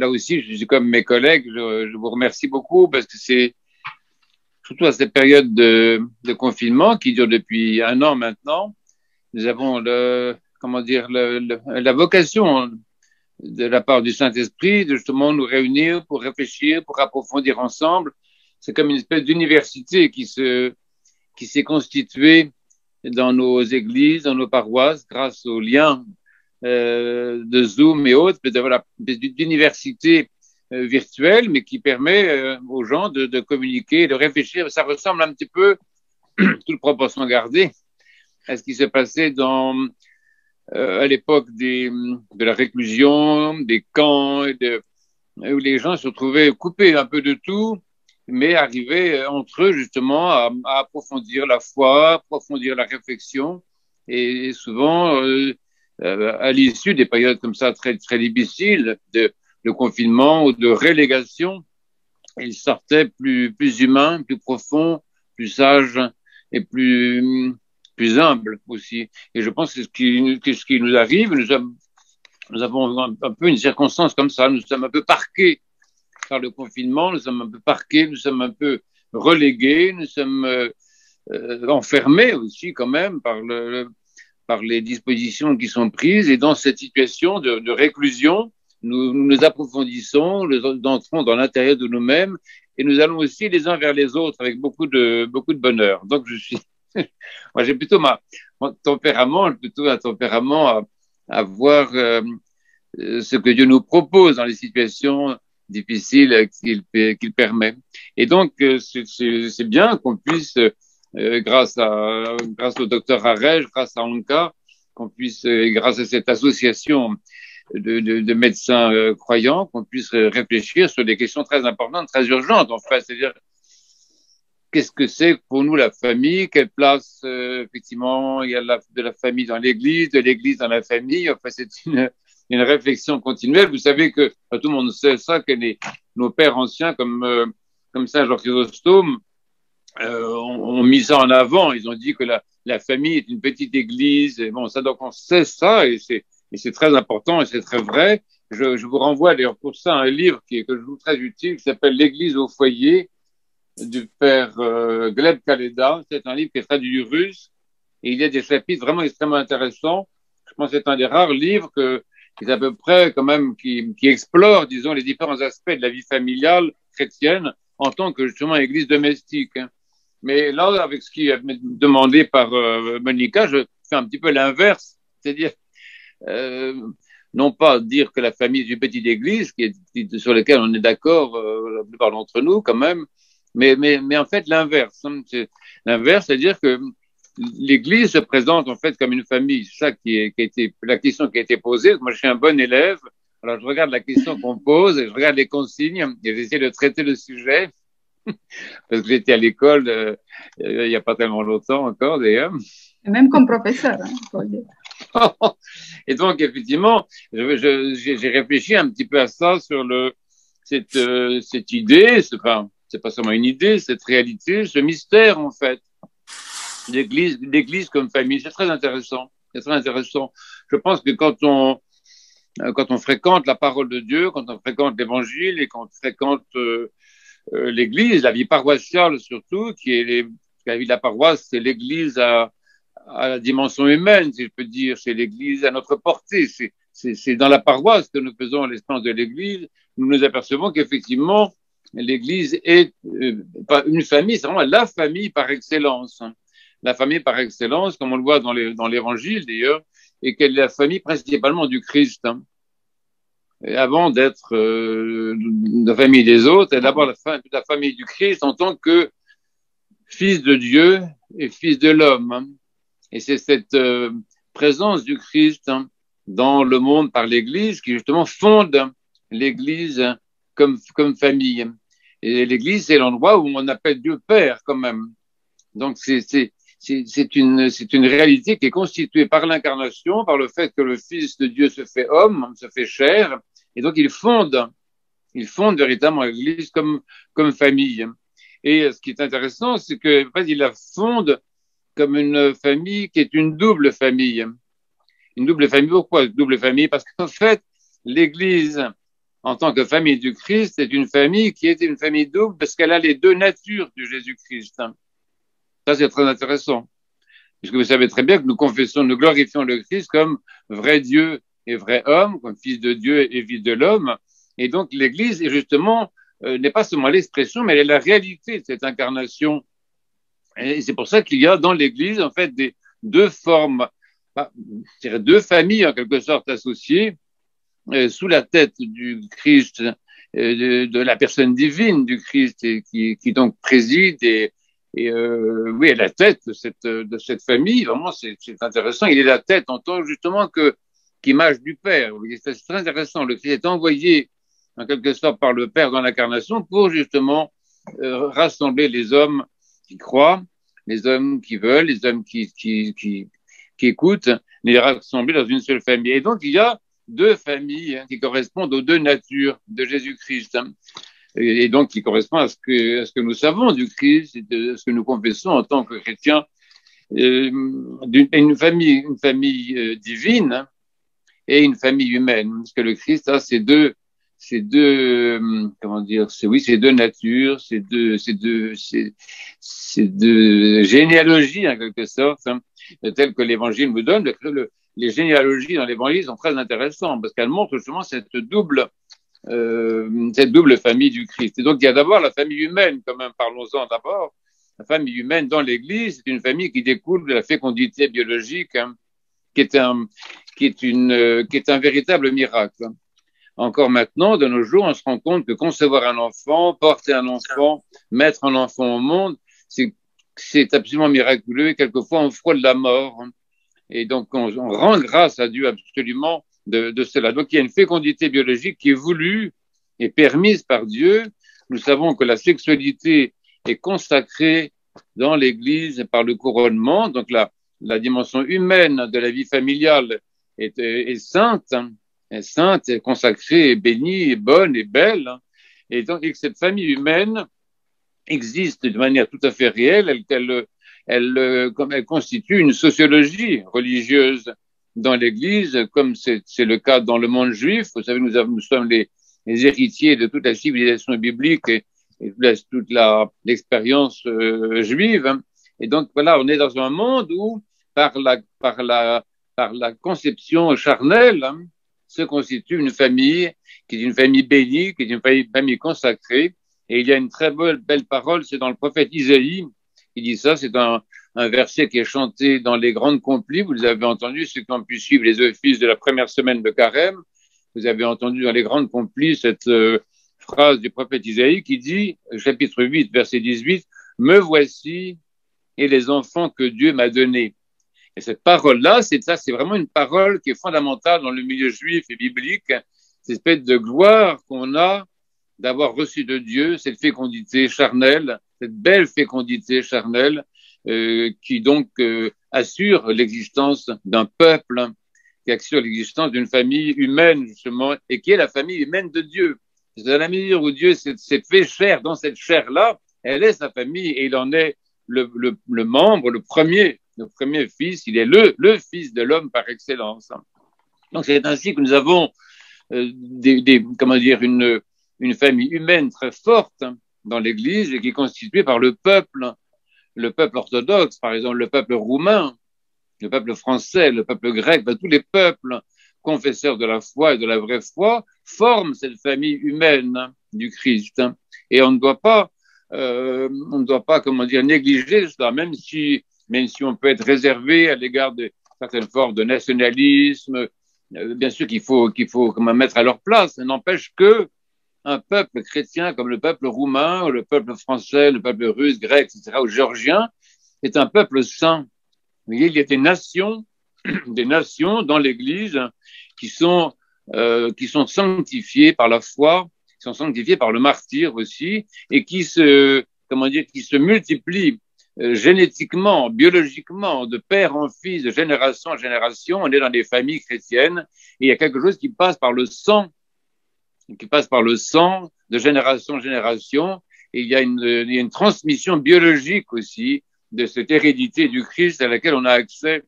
Là aussi, je suis comme mes collègues, je vous remercie beaucoup parce que c'est surtout à cette période de confinement qui dure depuis un an maintenant, nous avons comment dire, la vocation de la part du Saint-Esprit de justement nous réunir pour réfléchir, pour approfondir ensemble. C'est comme une espèce d'université qui s'est constituée dans nos églises, dans nos paroisses, grâce aux liens de Zoom et autres, voilà, d'université virtuelle, mais qui permet aux gens de communiquer, de réfléchir. Ça ressemble un petit peu, toute proportion gardée, à ce qui se passait à l'époque de la réclusion, des camps, où les gens se trouvaient coupés un peu de tout, mais arrivaient entre eux justement à approfondir la foi, approfondir la réflexion, et souvent à l'issue des périodes comme ça très très difficiles de confinement ou de relégation, ils sortaient plus humains, plus profonds, plus sages et plus humbles aussi. Et je pense que ce qui nous arrive, nous avons un peu une circonstance comme ça. Nous sommes un peu parqués par le confinement, nous sommes un peu parqués, nous sommes un peu relégués, nous sommes enfermés aussi quand même par les dispositions qui sont prises. Et dans cette situation de réclusion, nous approfondissons, nous entrons dans l'intérieur de nous-mêmes et nous allons aussi les uns vers les autres avec beaucoup de bonheur. Donc moi j'ai plutôt mon tempérament, plutôt un tempérament à voir ce que Dieu nous propose dans les situations difficiles qu'il permet. Et donc, c'est bien qu'on puisse, grâce au docteur Harej, grâce à Anka, qu'on puisse, grâce à cette association de médecins croyants, qu'on puisse réfléchir sur des questions très importantes, très urgentes, en fait. C'est-à-dire, qu'est-ce que c'est pour nous la famille? Quelle place, effectivement, il y a de la famille dans l'Église, de l'Église dans la famille? Enfin, c'est une réflexion continuelle. Vous savez que tout le monde sait ça, que nos pères anciens, comme Saint Jean Chrysostome, ont mis ça en avant. Ils ont dit que la famille est une petite église. Et bon, ça, donc on sait ça, et c'est très important et c'est très vrai. Je vous renvoie d'ailleurs pour ça à un livre que je trouve très utile, qui s'appelle L'Église au foyer, du père Gleb Kaleda. C'est un livre qui est traduit du russe et il y a des chapitres vraiment extrêmement intéressants. Je pense que c'est un des rares livres qui est à peu près quand même qui explore, disons, les différents aspects de la vie familiale chrétienne en tant que justement église domestique. Mais là, avec ce qui est demandé par Monica, je fais un petit peu l'inverse, c'est-à-dire euh, non pas dire que la famille est une petite église, sur laquelle on est d'accord, la plupart d'entre nous quand même, mais en fait l'inverse. L'inverse, c'est-à-dire que l'Église se présente en fait comme une famille. C'est ça qui a été la question qui a été posée. Moi, je suis un bon élève. Alors, je regarde la question qu'on pose et je regarde les consignes et j'essaie de traiter le sujet parce que j'étais à l'école il n'y a pas tellement longtemps encore d'ailleurs. Et même comme professeur, hein, faut le dire. Et donc, effectivement, j'ai réfléchi un petit peu à ça sur cette idée, enfin, c'est pas seulement une idée, cette réalité, ce mystère en fait. L'église comme famille, c'est très intéressant. C'est très intéressant. Je pense que quand on fréquente la parole de Dieu, quand on fréquente l'évangile et quand on fréquente l'église, la vie paroissiale surtout, la vie de la paroisse, c'est l'église à la dimension humaine, si je peux dire, c'est l'église à notre portée. C'est dans la paroisse que nous faisons l'expérience de l'église. Nous nous apercevons qu'effectivement, l'église est pas une famille, c'est vraiment la famille par excellence. La famille par excellence, comme on le voit dans l'évangile d'ailleurs, et qu'elle est la famille principalement du Christ. Et avant d'être la famille des autres, elle est d'abord la famille du Christ en tant que fils de Dieu et fils de l'homme. Et c'est cette présence du Christ dans le monde par l'Église qui justement fonde l'Église comme famille. Et l'Église, c'est l'endroit où on appelle Dieu Père quand même. Donc c'est une réalité qui est constituée par l'incarnation, par le fait que le Fils de Dieu se fait homme, se fait chair, et donc il fonde véritablement l'Église comme famille. Et ce qui est intéressant, c'est que en fait, il la fonde comme une famille qui est une double famille. Une double famille, pourquoi double famille? Parce qu'en fait, l'Église en tant que famille du Christ, est une famille qui est une famille double parce qu'elle a les deux natures du Jésus-Christ. Ça, c'est très intéressant. Puisque vous savez très bien que nous confessons, nous glorifions le Christ comme vrai Dieu et vrai homme, comme fils de Dieu et fils de l'homme. Et donc, l'Église, est justement, n'est pas seulement l'expression, mais elle est la réalité de cette incarnation. Et c'est pour ça qu'il y a dans l'Église, en fait, deux formes, deux familles, en quelque sorte, associées, sous la tête du Christ, de la personne divine du Christ, et qui donc préside oui, à la tête de cette famille. Vraiment, c'est intéressant. Il est la tête en tant justement qu'image du Père. C'est très intéressant. Le Christ est envoyé en quelque sorte par le Père dans l'incarnation pour justement rassembler les hommes qui croient, les hommes qui veulent, les hommes qui écoutent, les rassembler dans une seule famille. Et donc, il y a deux familles qui correspondent aux deux natures de Jésus-Christ. Et donc qui correspond à ce que nous savons du Christ, et ce que nous confessons en tant que chrétiens, une famille divine et une famille humaine, parce que le Christ a ces deux comment dire, ces deux natures, ces deux généalogies en quelque sorte, telles que l'Évangile nous donne. Les généalogies dans l'Évangile sont très intéressantes parce qu'elles montrent justement cette double famille du Christ. Et donc, il y a d'abord la famille humaine, quand même, parlons-en d'abord. La famille humaine dans l'Église, c'est une famille qui découle de la fécondité biologique, qui est un véritable miracle. Encore maintenant, de nos jours, on se rend compte que concevoir un enfant, porter un enfant, mettre un enfant au monde, c'est absolument miraculeux et quelquefois on frôle la mort. Et donc, on rend grâce à Dieu absolument de cela. Donc, il y a une fécondité biologique qui est voulue et permise par Dieu. Nous savons que la sexualité est consacrée dans l'Église par le couronnement. Donc, la dimension humaine de la vie familiale est sainte, est consacrée, est bénie, est bonne, est belle. Et donc, et que cette famille humaine existe de manière tout à fait réelle, elle constitue une sociologie religieuse dans l'Église, comme c'est le cas dans le monde juif. Vous savez, nous sommes les héritiers de toute la civilisation biblique et toute l'expérience juive. Et donc voilà, on est dans un monde où par la conception charnelle se constitue une famille qui est une famille bénie, qui est une famille consacrée. Et il y a une très belle parole, c'est dans le prophète Isaïe qui dit ça. C'est un verset qui est chanté dans les grandes complis. Vous l'avez entendu, ceux qui ont pu suivre les offices de la première semaine de Carême. Vous avez entendu dans les grandes complis cette phrase du prophète Isaïe qui dit, chapitre 8, verset 18, « Me voici et les enfants que Dieu m'a donnés ». Et cette parole-là, c'est vraiment une parole qui est fondamentale dans le milieu juif et biblique. Cette espèce de gloire qu'on a d'avoir reçu de Dieu cette fécondité charnelle, cette belle fécondité charnelle qui donc assure l'existence d'un peuple, qui assure l'existence d'une famille humaine justement, et qui est la famille humaine de Dieu. C'est à la mesure où Dieu s'est fait chair dans cette chair-là, elle est sa famille et il en est le membre, le premier fils, il est le fils de l'homme par excellence. Donc c'est ainsi que nous avons une famille humaine très forte dans l'Église et qui est constituée par le peuple orthodoxe, par exemple le peuple roumain, le peuple français, le peuple grec, tous les peuples confesseurs de la foi et de la vraie foi forment cette famille humaine du Christ. Et on ne doit pas, négliger cela, même si on peut être réservé à l'égard de certaines formes de nationalisme, bien sûr qu'il faut quand même mettre à leur place. Ça n'empêche que un peuple chrétien comme le peuple roumain, ou le peuple français, le peuple russe, grec, etc., ou géorgien, est un peuple saint. Vous voyez, il y a des nations dans l'Église qui sont sanctifiées par la foi, qui sont sanctifiées par le martyre aussi, et qui se multiplient génétiquement, biologiquement, de père en fils, de génération en génération. On est dans des familles chrétiennes et il y a quelque chose qui passe par le sang de génération en génération. Et il y a une transmission biologique aussi de cette hérédité du Christ à laquelle on a accès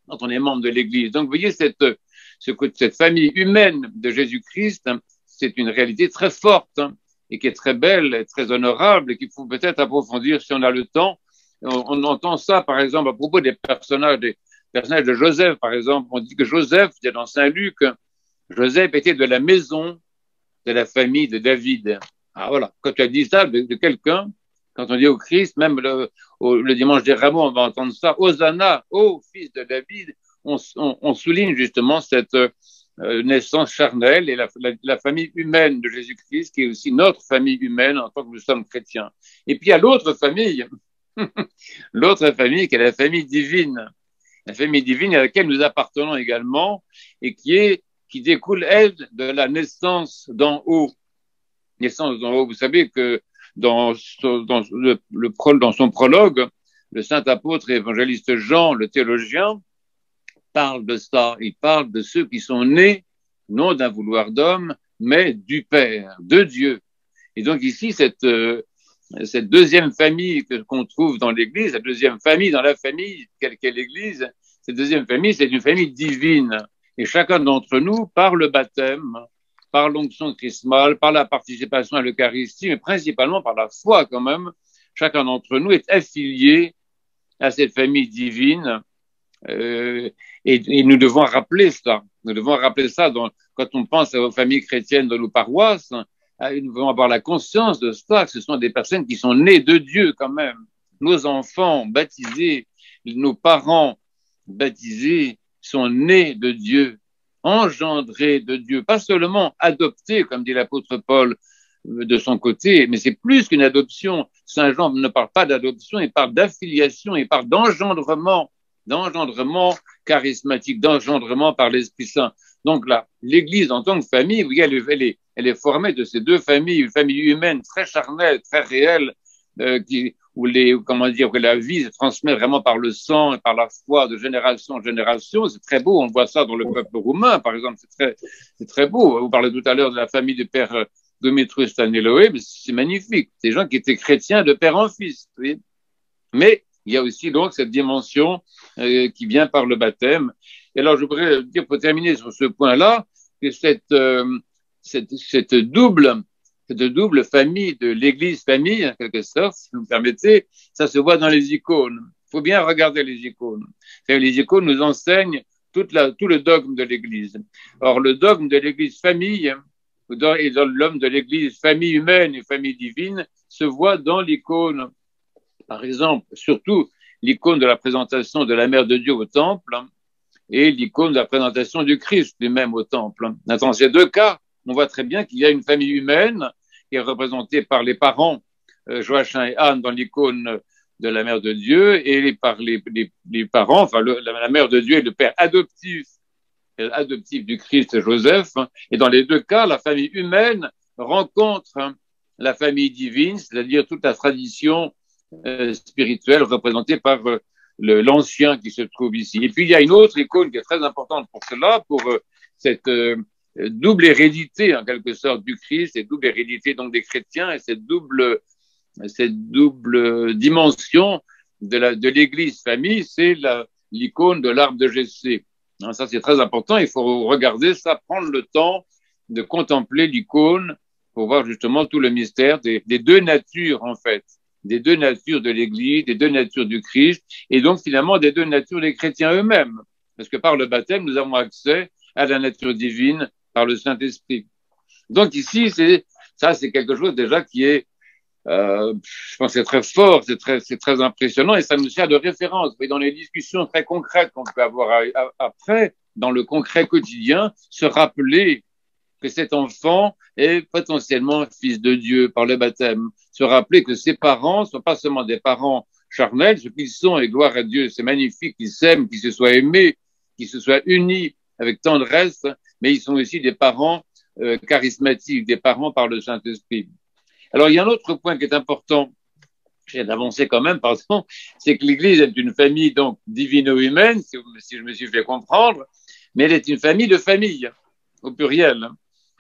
quand on est membre de l'Église. Donc, vous voyez, cette famille humaine de Jésus-Christ, c'est une réalité très forte, hein, et qui est très belle, et très honorable, et qu'il faut peut-être approfondir si on a le temps. On entend ça, par exemple, à propos des personnages de Joseph, par exemple. On dit que Joseph, c'est dans Saint Luc, Joseph était de la maison de la famille de David. Ah voilà, quand tu as dit ça de quelqu'un, quand on dit au Christ, même le dimanche des Rameaux, on va entendre ça, Hosanna, ô fils de David, on souligne justement cette naissance charnelle et la famille humaine de Jésus-Christ, qui est aussi notre famille humaine en tant que nous sommes chrétiens. Et puis il y a l'autre famille, l'autre famille qui est la famille divine à laquelle nous appartenons également et qui découle, elle, de la naissance d'en haut. Naissance d'en haut. Vous savez que dans son prologue, le saint apôtre et évangéliste Jean, le théologien, parle de ça. Il parle de ceux qui sont nés, non d'un vouloir d'homme, mais du Père, de Dieu. Et donc ici, cette deuxième famille qu'on trouve dans l'Église, la deuxième famille dans la famille, quelle qu'est l'Église, cette deuxième famille, c'est une famille divine. Et chacun d'entre nous, par le baptême, par l'onction chrismale, par la participation à l'Eucharistie, mais principalement par la foi quand même, chacun d'entre nous est affilié à cette famille divine. Et nous devons rappeler ça. Nous devons rappeler ça quand on pense aux familles chrétiennes de nos paroisses. Nous devons avoir la conscience de ça, que ce sont des personnes qui sont nées de Dieu quand même. Nos enfants baptisés, nos parents baptisés sont nés de Dieu, engendrés de Dieu, pas seulement adoptés, comme dit l'apôtre Paul de son côté, mais c'est plus qu'une adoption. Saint Jean ne parle pas d'adoption, il parle d'affiliation, il parle d'engendrement charismatique, d'engendrement par l'Esprit Saint. Donc là, l'Église en tant que famille, oui, elle est formée de ces deux familles, une famille humaine très charnelle, très réelle, où la vie se transmet vraiment par le sang et par la foi de génération en génération. C'est très beau, on voit ça dans le peuple roumain, par exemple, c'est très beau. Vous parlez tout à l'heure de la famille du père Demetrius Staniloé, mais c'est magnifique. Des gens qui étaient chrétiens de père en fils, vous voyez. Mais il y a aussi donc cette dimension qui vient par le baptême. Et alors, je voudrais dire, pour terminer sur ce point-là, que cette double famille de l'Église famille, en quelque sorte, si vous me permettez, ça se voit dans les icônes. Il faut bien regarder les icônes. Les icônes nous enseignent tout le dogme de l'Église. Or, le dogme de l'Église famille, et dans l'homme de l'Église famille humaine et famille divine, se voit dans l'icône. Par exemple, surtout l'icône de la présentation de la Mère de Dieu au temple et l'icône de la présentation du Christ lui-même au temple. Dans ces deux cas, on voit très bien qu'il y a une famille humaine qui est représentée par les parents Joachim et Anne dans l'icône de la Mère de Dieu et par les parents, enfin la Mère de Dieu et le père adoptif du Christ Joseph. Et dans les deux cas, la famille humaine rencontre la famille divine, c'est-à-dire toute la tradition spirituelle représentée par l'ancien qui se trouve ici. Et puis il y a une autre icône qui est très importante pour cela, pour cette double hérédité en quelque sorte du Christ, cette double hérédité donc des chrétiens et cette double dimension de l'Église famille, c'est l'icône de l'arbre de Jessé. Ça c'est très important, il faut regarder ça, prendre le temps de contempler l'icône pour voir justement tout le mystère des deux natures en fait, des deux natures de l'Église, des deux natures du Christ et donc finalement des deux natures des chrétiens eux-mêmes, parce que par le baptême nous avons accès à la nature divine par le Saint-Esprit. Donc ici, c'est quelque chose déjà qui est, je pense, c'est très fort, c'est très impressionnant et ça nous sert de référence. Mais dans les discussions très concrètes qu'on peut avoir après, dans le concret quotidien, se rappeler que cet enfant est potentiellement fils de Dieu par le baptême. Se rappeler que ses parents ne sont pas seulement des parents charnels, ce qu'ils sont, et gloire à Dieu, c'est magnifique qu'ils s'aiment, qu'ils se soient aimés, qu'ils se soient unis avec tendresse, mais ils sont aussi des parents charismatiques, des parents par le Saint-Esprit. Alors, il y a un autre point qui est important, j'ai d'avancer quand même, pardon, c'est que l'Église est une famille donc divino-humaine, si je me suis fait comprendre, mais elle est une famille de familles, au pluriel.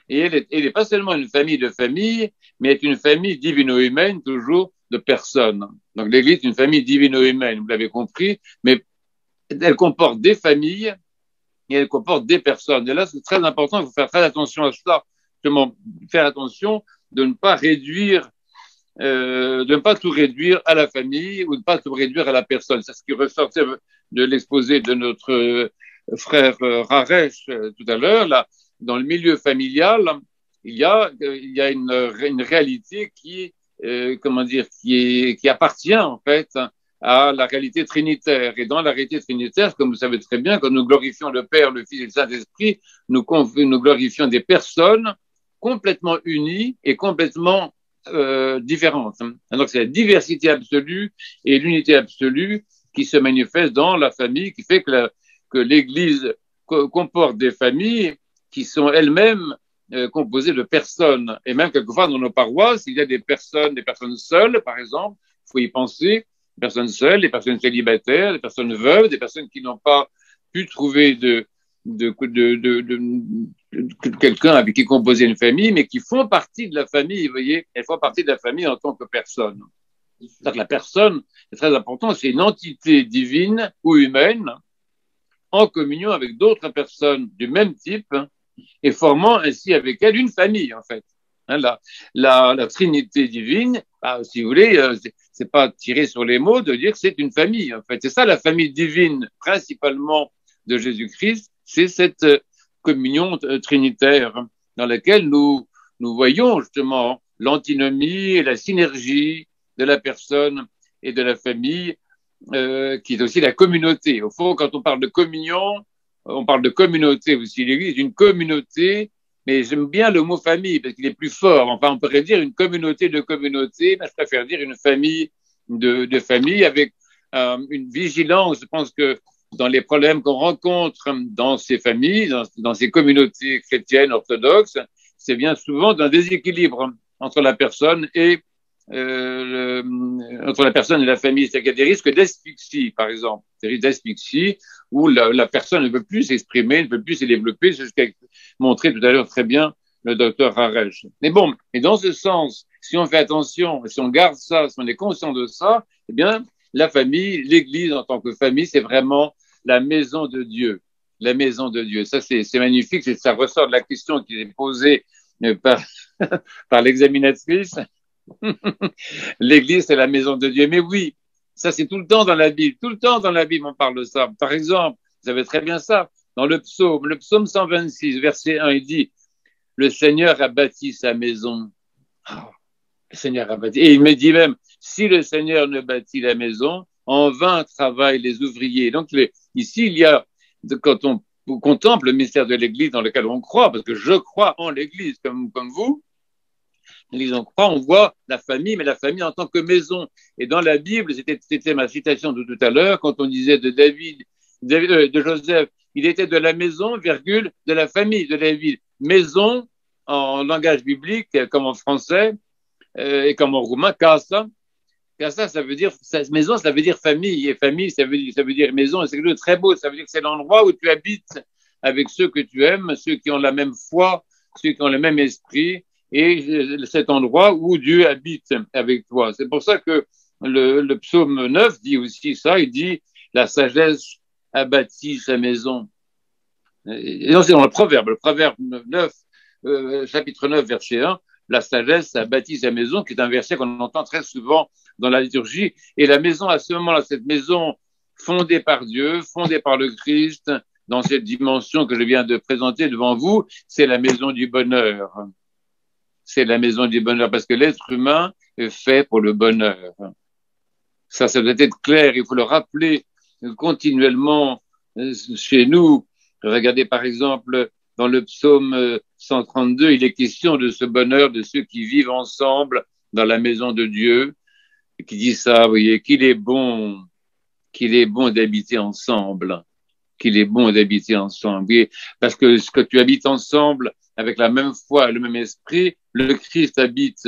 Et elle est pas seulement une famille de familles, mais est une famille divino-humaine, toujours de personnes. Donc l'Église est une famille divino-humaine, vous l'avez compris, mais elle comporte des familles et elle comporte des personnes. Et là, c'est très important, il faut faire très attention à cela. justement faire attention de ne pas réduire, de ne pas tout réduire à la famille ou de ne pas tout réduire à la personne. C'est ce qui ressortait de l'exposé de notre frère Raresh tout à l'heure. Là, dans le milieu familial, il y a une réalité comment dire, qui appartient en fait à la réalité trinitaire. Et dans la réalité trinitaire, comme vous savez très bien, quand nous glorifions le Père, le Fils et le Saint-Esprit, nous glorifions des personnes complètement unies et complètement différentes. Alors c'est la diversité absolue et l'unité absolue qui se manifeste dans la famille, qui fait que l'Église comporte des familles qui sont elles-mêmes composées de personnes. Et même quelquefois dans nos paroisses, il y a des personnes seules, par exemple, il faut y penser, des personnes seules, des personnes célibataires, des personnes veuves, des personnes qui n'ont pas pu trouver quelqu'un avec qui composer une famille, mais qui font partie de la famille, vous voyez, elles font partie de la famille en tant que personne. C'est-à-dire que la personne, c'est très important, c'est une entité divine ou humaine en communion avec d'autres personnes du même type et formant ainsi avec elle une famille, en fait. Hein, la Trinité divine, si vous voulez, c'est pas tirer sur les mots de dire que c'est une famille, en fait. C'est ça la famille divine, principalement de Jésus-Christ, c'est cette communion trinitaire dans laquelle nous voyons justement l'antinomie et la synergie de la personne et de la famille, qui est aussi la communauté. Au fond, quand on parle de communion, on parle de communauté aussi. L'Église est une communauté, mais j'aime bien le mot famille parce qu'il est plus fort. Enfin, on pourrait dire une communauté de communautés, mais je préfère dire une famille de familles avec une vigilance. Je pense que dans les problèmes qu'on rencontre dans ces familles, dans ces communautés chrétiennes orthodoxes, c'est bien souvent d'un déséquilibre entre la personne et entre la personne et la famille. C'est qu'il y a des risques d'asphyxie, par exemple, des risques d'asphyxie où la personne ne peut plus s'exprimer, ne peut plus se développer, c'est ce qu'a montré tout à l'heure très bien le docteur Haresh. Mais bon, et dans ce sens, si on fait attention, si on garde ça, si on est conscient de ça, eh bien, la famille, l'Église en tant que famille, c'est vraiment la maison de Dieu. La maison de Dieu. Ça, c'est magnifique. Ça ressort de la question qui est posée par l'examinatrice. L'Église, c'est la maison de Dieu. Mais oui, ça, c'est tout le temps dans la Bible. Tout le temps dans la Bible, on parle de ça. Par exemple, vous savez très bien ça, dans le psaume 126, verset 1, il dit « Le Seigneur a bâti sa maison. Oh, » Le Seigneur a bâti. Et il me dit même « Si le Seigneur ne bâtit la maison, en vain travaillent les ouvriers. » Donc, ici, il y a, quand on contemple le mystère de l'Église dans lequel on croit, parce que je crois en l'Église comme vous, l'Église on croit, on voit la famille, mais la famille en tant que maison. Et dans la Bible, c'était ma citation de tout à l'heure, quand on disait de Joseph, il était de la maison, virgule, de la famille de David. Maison, en langage biblique, comme en français, et comme en roumain, casa. Casa, ça veut dire, maison, ça veut dire famille. Et famille, ça veut dire maison. Et c'est quelque chose de très beau. Ça veut dire que c'est l'endroit où tu habites avec ceux que tu aimes, ceux qui ont la même foi, ceux qui ont le même esprit. Et cet endroit où Dieu habite avec toi. C'est pour ça que le psaume 9 dit aussi ça. Il dit, la sagesse a bâti sa maison. Et non, c'est dans le proverbe 9, chapitre 9, verset 1. La sagesse a bâti sa maison, qui est un verset qu'on entend très souvent dans la liturgie. Et la maison, à ce moment-là, cette maison fondée par Dieu, fondée par le Christ, dans cette dimension que je viens de présenter devant vous, c'est la maison du bonheur. C'est la maison du bonheur, parce que l'être humain est fait pour le bonheur. Ça doit être clair, il faut le rappeler continuellement chez nous. Regardez par exemple dans le psaume 132, il est question de ce bonheur de ceux qui vivent ensemble dans la maison de Dieu, qui dit ça, vous voyez, qu'il est bon d'habiter ensemble, qu'il est bon d'habiter ensemble. Vous voyez, parce que ce que tu habites ensemble avec la même foi, le même esprit, le Christ habite.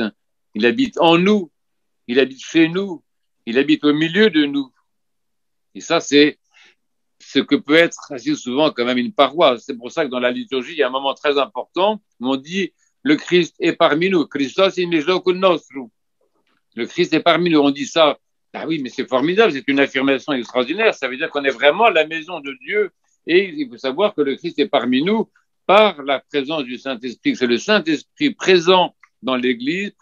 Il habite en nous, il habite chez nous, il habite au milieu de nous. Et ça, c'est ce que peut être assez souvent quand même une paroisse. C'est pour ça que dans la liturgie, il y a un moment très important où on dit le Christ est parmi nous. Christos in mijlocul nostru. Le Christ est parmi nous. On dit ça. Ah oui, mais c'est formidable, c'est une affirmation extraordinaire. Ça veut dire qu'on est vraiment la maison de Dieu. Et il faut savoir que le Christ est parmi nous, par la présence du Saint-Esprit. C'est le Saint-Esprit présent dans l'Église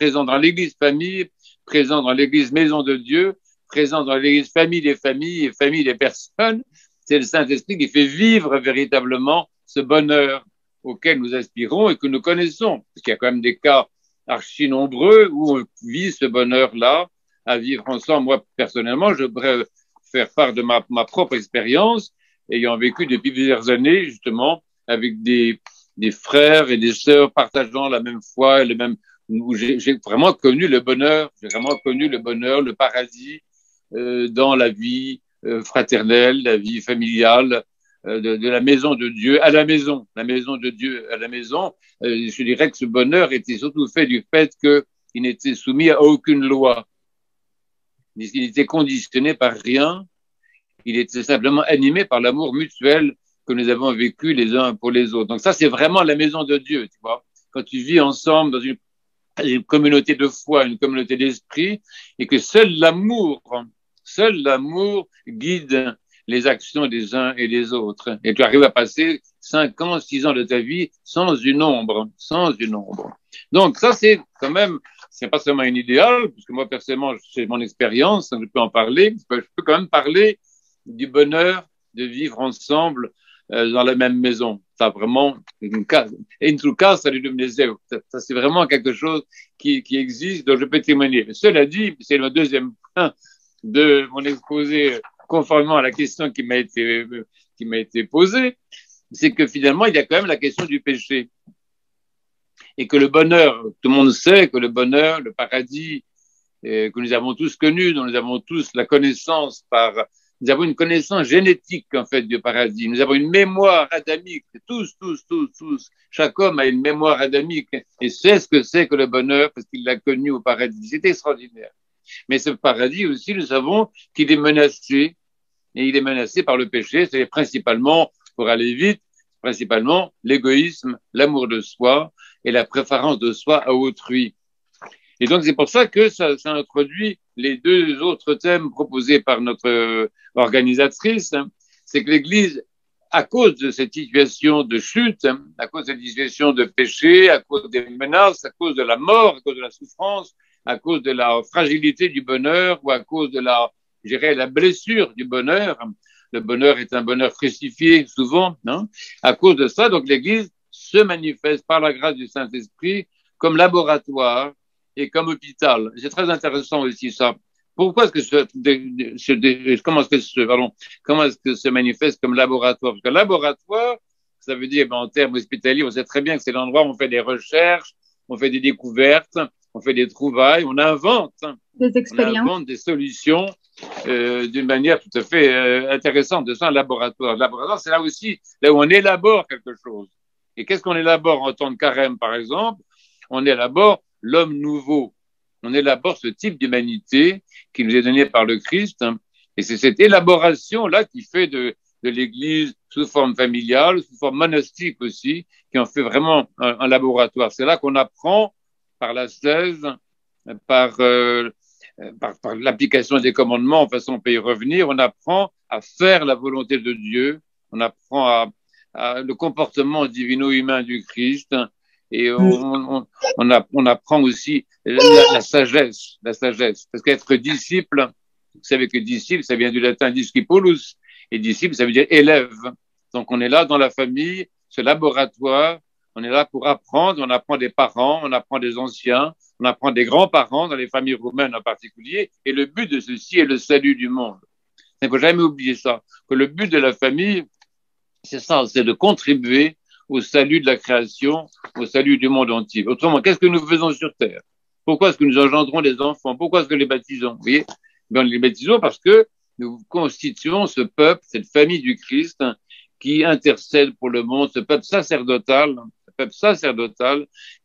famille, présent dans l'Église maison de Dieu, présent dans l'Église famille des familles et famille des personnes. C'est le Saint-Esprit qui fait vivre véritablement ce bonheur auquel nous aspirons et que nous connaissons. Parce qu'il y a quand même des cas archi nombreux où on vit ce bonheur-là à vivre ensemble. Moi, personnellement, je voudrais faire part de ma propre expérience, ayant vécu depuis plusieurs années, justement, avec des frères et des sœurs partageant la même foi et le même, où j'ai vraiment connu le bonheur, le paradis, dans la vie fraternelle, la vie familiale, de la maison de Dieu à la maison, la maison de Dieu à la maison. Je dirais que ce bonheur était surtout fait du fait qu'il n'était soumis à aucune loi. Il était conditionné par rien. Il était simplement animé par l'amour mutuel que nous avons vécu les uns pour les autres. Donc ça, c'est vraiment la maison de Dieu, tu vois. Quand tu vis ensemble dans une communauté de foi, une communauté d'esprit, et que seul l'amour guide les actions des uns et des autres. Et tu arrives à passer 5 ans, 6 ans de ta vie sans une ombre. Donc ça, c'est quand même, c'est pas seulement un idéal, puisque moi, personnellement, c'est mon expérience, je peux en parler, je peux quand même parler du bonheur de vivre ensemble dans la même maison. Ça, vraiment, in tout cas, ça c'est vraiment quelque chose qui existe, dont je peux témoigner. Mais cela dit, c'est le deuxième point de mon exposé, conformément à la question qui m'a été posée, c'est que finalement, il y a quand même la question du péché. Et que le bonheur, tout le monde sait que le bonheur, le paradis, que nous avons tous connu, dont nous avons tous la connaissance nous avons une connaissance génétique, en fait, du paradis. Nous avons une mémoire adamique. Tous. Chaque homme a une mémoire adamique et sait ce que c'est que le bonheur parce qu'il l'a connu au paradis. C'est extraordinaire. Mais ce paradis aussi, nous savons qu'il est menacé. Et il est menacé par le péché. C'est principalement, pour aller vite, principalement l'égoïsme, l'amour de soi et la préférence de soi à autrui. Et donc, c'est pour ça que ça introduit les deux autres thèmes proposés par notre organisatrice. C'est que l'Église, à cause de cette situation de chute, à cause de cette situation de péché, à cause des menaces, à cause de la mort, à cause de la souffrance, à cause de la fragilité du bonheur ou à cause de la blessure du bonheur. Le bonheur est un bonheur crucifié souvent, non? À cause de ça, donc l'Église se manifeste par la grâce du Saint-Esprit comme laboratoire et comme hôpital. C'est très intéressant aussi ça. Pourquoi est-ce que comment est-ce que se manifeste comme laboratoire? Parce que laboratoire, ça veut dire, en termes hospitaliers, on sait très bien que c'est l'endroit où on fait des recherches, on fait des découvertes, on fait des trouvailles, on invente des solutions d'une manière tout à fait intéressante. De ça, un laboratoire. Le laboratoire, c'est là aussi, là où on élabore quelque chose. Et qu'est-ce qu'on élabore en temps de carême, par exemple? On élabore l'homme nouveau. On élabore ce type d'humanité qui nous est donné par le Christ. Et c'est cette élaboration-là qui fait de l'Église sous forme familiale, sous forme monastique aussi, qui en fait vraiment un laboratoire. C'est là qu'on apprend par l'ascèse, par l'application des commandements, en façon on peut y revenir, on apprend à faire la volonté de Dieu, on apprend à le comportement divino-humain du Christ, et on apprend aussi la sagesse, parce qu'être disciple, vous savez que disciple, ça vient du latin discipulus, et disciple, ça veut dire élève. Donc on est là dans la famille, ce laboratoire, on est là pour apprendre, on apprend des parents, on apprend des anciens, on apprend des grands-parents, dans les familles roumaines en particulier, et le but de ceci est le salut du monde. Il ne faut jamais oublier ça, que le but de la famille, c'est ça, c'est de contribuer au salut de la création, au salut du monde entier. Autrement, qu'est-ce que nous faisons sur Terre? Pourquoi est-ce que nous engendrons les enfants? Pourquoi est-ce que les baptisons? Vous voyez? Bien, les baptisons parce que nous constituons ce peuple, cette famille du Christ, qui intercède pour le monde, ce peuple sacerdotal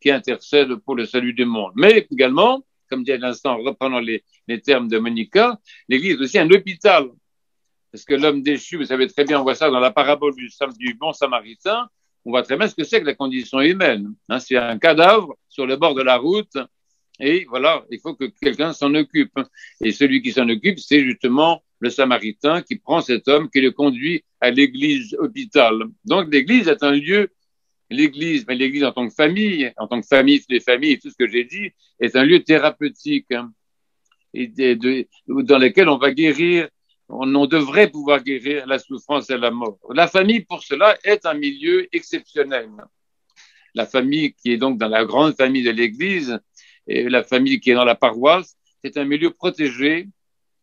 qui intercède pour le salut du monde. Mais également, comme dit à l'instant, en reprenant les termes de Monica, l'Église est aussi un hôpital. Parce que l'homme déchu, vous savez très bien, on voit ça dans la parabole du bon samaritain, on voit très bien ce que c'est que la condition humaine. C'est un cadavre sur le bord de la route, et voilà, il faut que quelqu'un s'en occupe. Et celui qui s'en occupe, c'est justement le samaritain qui prend cet homme, qui le conduit à l'église hôpital. Donc l'église est un lieu l'Église, mais l'Église en tant que famille, des familles et tout ce que j'ai dit, est un lieu thérapeutique et dans lequel on va guérir, on devrait pouvoir guérir la souffrance et la mort. La famille, pour cela, est un milieu exceptionnel. La famille qui est donc dans la grande famille de l'Église et la famille qui est dans la paroisse, c'est un milieu protégé,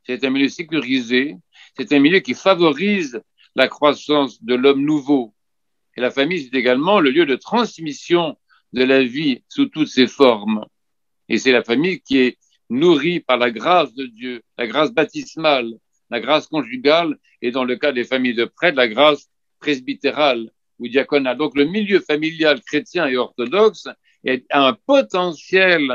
c'est un milieu sécurisé, c'est un milieu qui favorise la croissance de l'homme nouveau. Et la famille, c'est également le lieu de transmission de la vie sous toutes ses formes. Et c'est la famille qui est nourrie par la grâce de Dieu, la grâce baptismale, la grâce conjugale et dans le cas des familles de prêtre, la grâce presbytérale ou diaconale. Donc le milieu familial chrétien et orthodoxe a un potentiel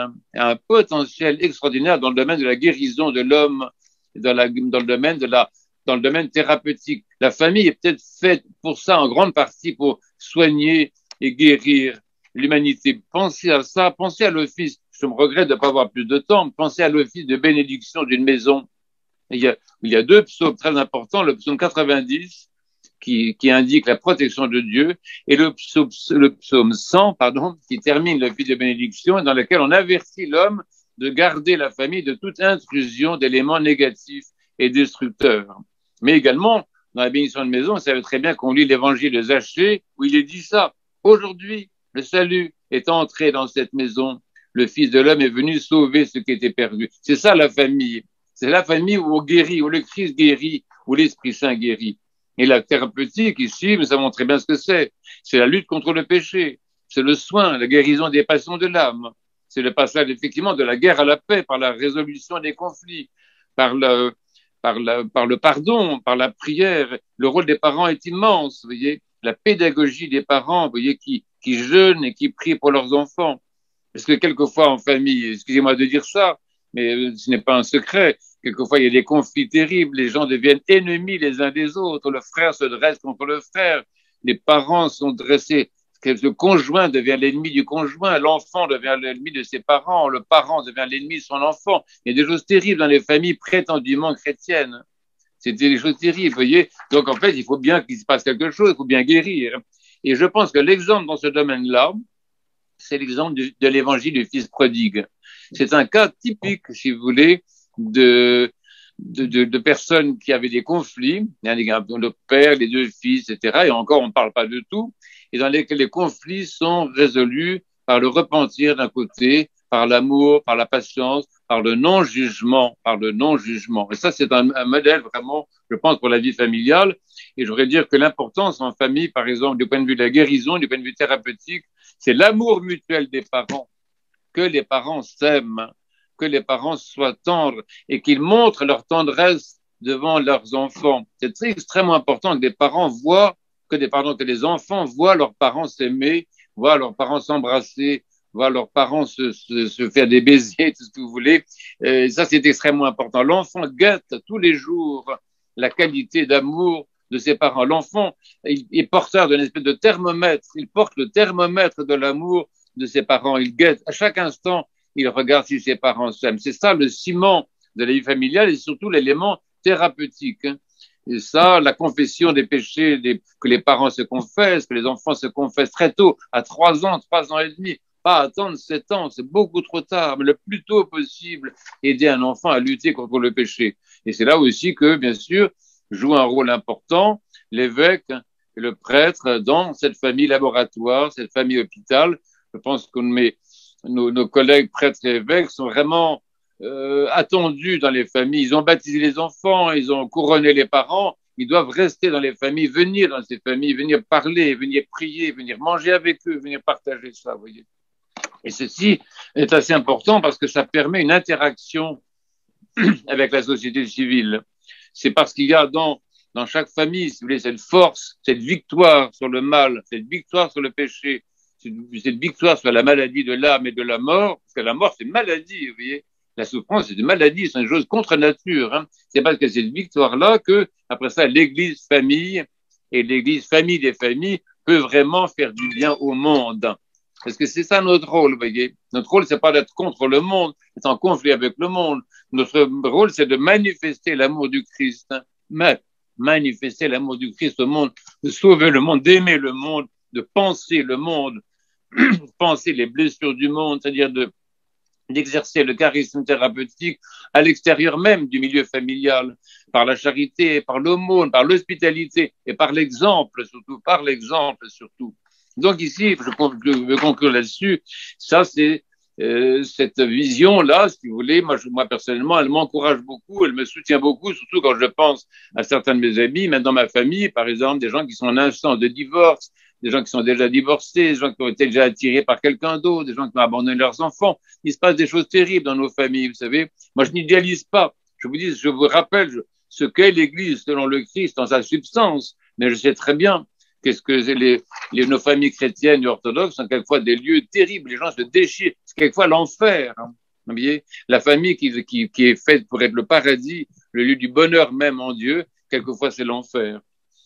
extraordinaire dans le domaine de la guérison de l'homme, dans le domaine thérapeutique. La famille est peut-être faite pour ça, en grande partie, pour soigner et guérir l'humanité. Pensez à ça, pensez à l'office. Je me regrette de ne pas avoir plus de temps. Pensez à l'office de bénédiction d'une maison. Il y a deux psaumes très importants, le psaume 90, qui indique la protection de Dieu, et le psaume 100, qui termine l'office de bénédiction, et dans lequel on avertit l'homme de garder la famille de toute intrusion d'éléments négatifs et destructeurs. Mais également, dans la bénédiction de maison, vous savez très bien qu'on lit l'évangile de Zachée, où il est dit ça. Aujourd'hui, le salut est entré dans cette maison. Le Fils de l'homme est venu sauver ce qui était perdu. C'est ça la famille. C'est la famille où on guérit, où le Christ guérit, où l'Esprit Saint guérit. Et la thérapeutique, ici, nous savons très bien ce que c'est. C'est la lutte contre le péché. C'est le soin, la guérison des passions de l'âme. C'est le passage, effectivement, de la guerre à la paix, par la résolution des conflits, par le pardon, par la prière. Le rôle des parents est immense, vous voyez. La pédagogie des parents, vous voyez, qui jeûnent et qui prient pour leurs enfants. Parce que quelquefois en famille, excusez-moi de dire ça, mais ce n'est pas un secret, quelquefois il y a des conflits terribles, les gens deviennent ennemis les uns des autres, le frère se dresse contre le frère, les parents sont dressés, le conjoint devient l'ennemi du conjoint, l'enfant devient l'ennemi de ses parents, le parent devient l'ennemi de son enfant. Il y a des choses terribles dans les familles prétendument chrétiennes. C'était des choses terribles, vous voyez. Donc en fait, il faut bien qu'il se passe quelque chose, il faut bien guérir. Et je pense que l'exemple dans ce domaine-là, c'est l'exemple de l'évangile du fils prodigue. C'est un cas typique, si vous voulez, de personnes qui avaient des conflits, le père, les deux fils, etc. Et encore, on ne parle pas de tout, et dans lesquels les conflits sont résolus par le repentir d'un côté, par l'amour, par la patience, par le non-jugement, Et ça, c'est un modèle vraiment, je pense, pour la vie familiale. Et je voudrais dire que l'importance en famille, par exemple, du point de vue de la guérison, du point de vue thérapeutique, c'est l'amour mutuel des parents, que les parents s'aiment, que les parents soient tendres et qu'ils montrent leur tendresse devant leurs enfants. C'est très extrêmement important que que les enfants voient leurs parents s'aimer, voient leurs parents s'embrasser, voient leurs parents se faire des baisers, tout ce que vous voulez. Ça, c'est extrêmement important. L'enfant guette tous les jours la qualité d'amour de ses parents. L'enfant est porteur d'une espèce de thermomètre. Il porte le thermomètre de l'amour de ses parents. Il guette. À chaque instant, il regarde si ses parents s'aiment. C'est ça le ciment de la vie familiale et surtout l'élément thérapeutique. Et ça, la confession des péchés, que les parents se confessent, que les enfants se confessent très tôt, à 3 ans, 3 ans et demi. Pas attendre 7 ans, c'est beaucoup trop tard, mais le plus tôt possible, aider un enfant à lutter contre le péché. Et c'est là aussi que, bien sûr, joue un rôle important l'évêque et le prêtre dans cette famille laboratoire, cette famille hôpital. Je pense que nos collègues prêtres et évêques sont vraiment attendus dans les familles. Ils ont baptisé les enfants, ils ont couronné les parents. Ils doivent rester dans les familles, venir dans ces familles, venir parler, venir prier, venir manger avec eux, venir partager ça, vous voyez. Et ceci est assez important parce que ça permet une interaction avec la société civile. C'est parce qu'il y a dans chaque famille, si vous voulez, cette force, cette victoire sur le mal, cette victoire sur le péché, cette victoire sur la maladie de l'âme et de la mort, parce que la mort, c'est maladie, vous voyez. La souffrance, c'est une maladie, c'est une chose contre nature. Hein. C'est parce que cette victoire-là que, après ça, l'Église famille et l'Église famille des familles peut vraiment faire du bien au monde. Parce que c'est ça notre rôle, vous voyez. Notre rôle, c'est pas d'être contre le monde, d'être en conflit avec le monde. Notre rôle, c'est de manifester l'amour du Christ. Manifester l'amour du Christ au monde, de sauver le monde, d'aimer le monde de penser le monde, penser les blessures du monde, c'est-à-dire d'exercer le charisme thérapeutique à l'extérieur même du milieu familial, par la charité, par l'aumône, par l'hospitalité et par l'exemple surtout. Donc ici, je veux conclure là-dessus, ça c'est cette vision-là, si vous voulez, moi personnellement, elle m'encourage beaucoup, elle me soutient beaucoup, surtout quand je pense à certains de mes amis, même dans ma famille, par exemple, des gens qui sont en instance de divorce, des gens qui sont déjà divorcés, des gens qui ont été déjà attirés par quelqu'un d'autre, des gens qui ont abandonné leurs enfants. Il se passe des choses terribles dans nos familles, vous savez. Moi, je n'idéalise pas. Je vous rappelle ce qu'est l'Église selon le Christ dans sa substance, mais je sais très bien qu'est-ce que nos familles chrétiennes et orthodoxes sont quelquefois des lieux terribles. Les gens se déchirent. C'est quelquefois l'enfer. Hein. Vous voyez, la famille qui est faite pour être le paradis, le lieu du bonheur même en Dieu, quelquefois c'est l'enfer.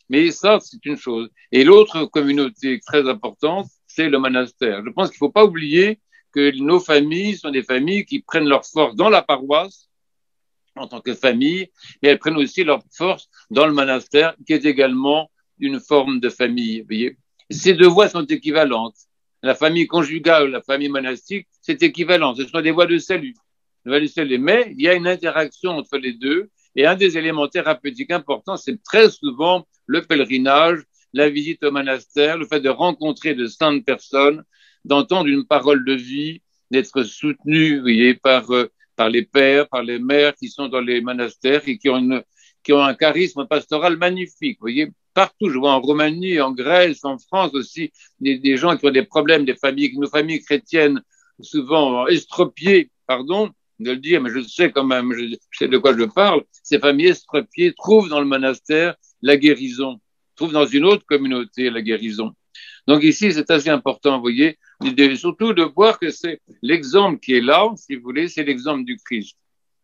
Mais ça, c'est une chose. Et l'autre communauté très importante, c'est le monastère. Je pense qu'il ne faut pas oublier que nos familles sont des familles qui prennent leur force dans la paroisse, en tant que famille, et elles prennent aussi leur force dans le monastère, qui est également une forme de famille. Vous voyez, ces deux voies sont équivalentes. La famille conjugale, la famille monastique, c'est équivalent. Ce sont des voies de salut. Mais il y a une interaction entre les deux. Et un des éléments thérapeutiques importants, c'est très souvent le pèlerinage, la visite au monastère, le fait de rencontrer de saintes personnes, d'entendre une parole de vie, d'être soutenu, vous voyez, par les pères, par les mères qui sont dans les monastères et qui ont un charisme pastoral magnifique, vous voyez. Partout, je vois en Roumanie, en Grèce, en France aussi, des gens qui ont des problèmes, nos familles chrétiennes, souvent estropiées, pardon, de le dire, mais je sais quand même, je sais de quoi je parle, ces familles estropiées trouvent dans le monastère la guérison, trouvent dans une autre communauté la guérison. Donc ici, c'est assez important, vous voyez, surtout de voir que c'est l'exemple qui est là, si vous voulez, c'est l'exemple du Christ.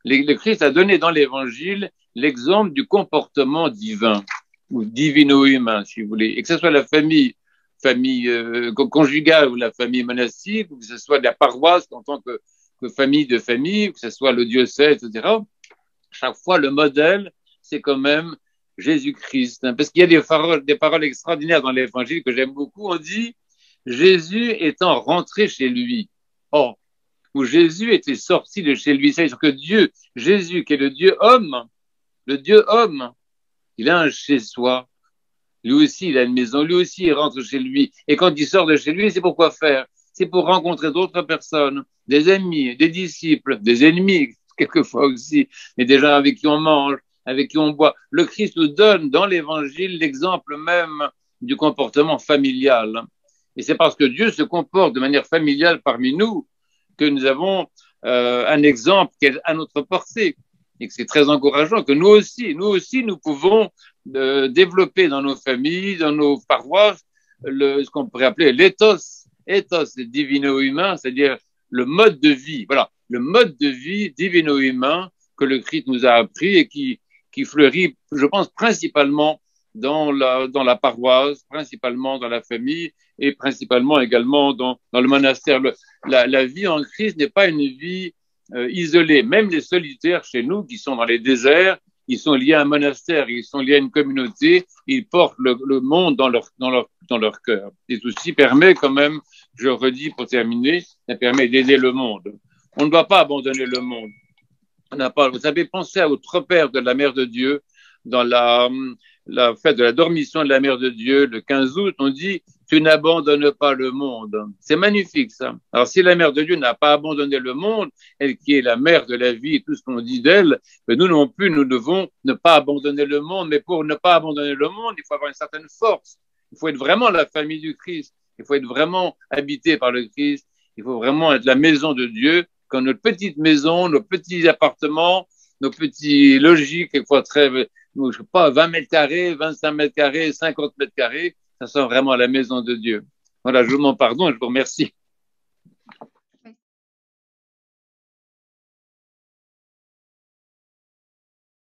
Le Christ a donné dans l'Évangile l'exemple du comportement divin, ou divino-humain, si vous voulez, et que ce soit la famille conjugale ou la famille monastique, ou que ce soit de la paroisse en tant que famille de famille, que ce soit le diocèse, etc. Chaque fois, le modèle, c'est quand même Jésus-Christ. Hein, parce qu'il y a des paroles extraordinaires dans l'Évangile que j'aime beaucoup. On dit Jésus étant rentré chez lui. Or, où Jésus était sorti de chez lui. C'est-à-dire que Jésus, qui est le Dieu homme, il a un chez-soi. Lui aussi, il a une maison. Lui aussi, il rentre chez lui. Et quand il sort de chez lui, c'est pour quoi faire? C'est pour rencontrer d'autres personnes, des amis, des disciples, des ennemis, quelquefois aussi, mais des gens avec qui on mange, avec qui on boit. Le Christ nous donne dans l'Évangile l'exemple même du comportement familial. Et c'est parce que Dieu se comporte de manière familiale parmi nous que nous avons un exemple qui est à notre portée. Et que c'est très encourageant que nous aussi, nous pouvons développer dans nos familles, dans nos paroisses, ce qu'on pourrait appeler l'éthos divino-humain, c'est-à-dire le mode de vie. Voilà, le mode de vie divino-humain que le Christ nous a appris et qui fleurit, je pense, principalement dans la paroisse, principalement dans la famille et principalement également dans le monastère. La vie en Christ n'est pas une vie isolés. Même les solitaires chez nous qui sont dans les déserts, ils sont liés à un monastère, ils sont liés à une communauté, ils portent le monde dans leur cœur. Et ceci permet quand même, je redis pour terminer, ça permet d'aider le monde. On ne doit pas abandonner le monde. Vous savez, pensez au Tropère de la Mère de Dieu, dans la fête de la Dormition de la Mère de Dieu, le 15 août, on dit « Tu n'abandonnes pas le monde ». C'est magnifique, ça. Alors, si la Mère de Dieu n'a pas abandonné le monde, elle qui est la mère de la vie et tout ce qu'on dit d'elle, mais nous non plus, nous devons ne pas abandonner le monde. Mais pour ne pas abandonner le monde, il faut avoir une certaine force. Il faut être vraiment la famille du Christ. Il faut être vraiment habité par le Christ. Il faut vraiment être la maison de Dieu. Quand notre petite maison, nos petits appartements, nos petits logis, quelquefois je sais pas, 20 mètres carrés, 25 mètres carrés, 50 mètres carrés, ça sent vraiment la maison de Dieu. Voilà, je vous demande pardon et je vous remercie.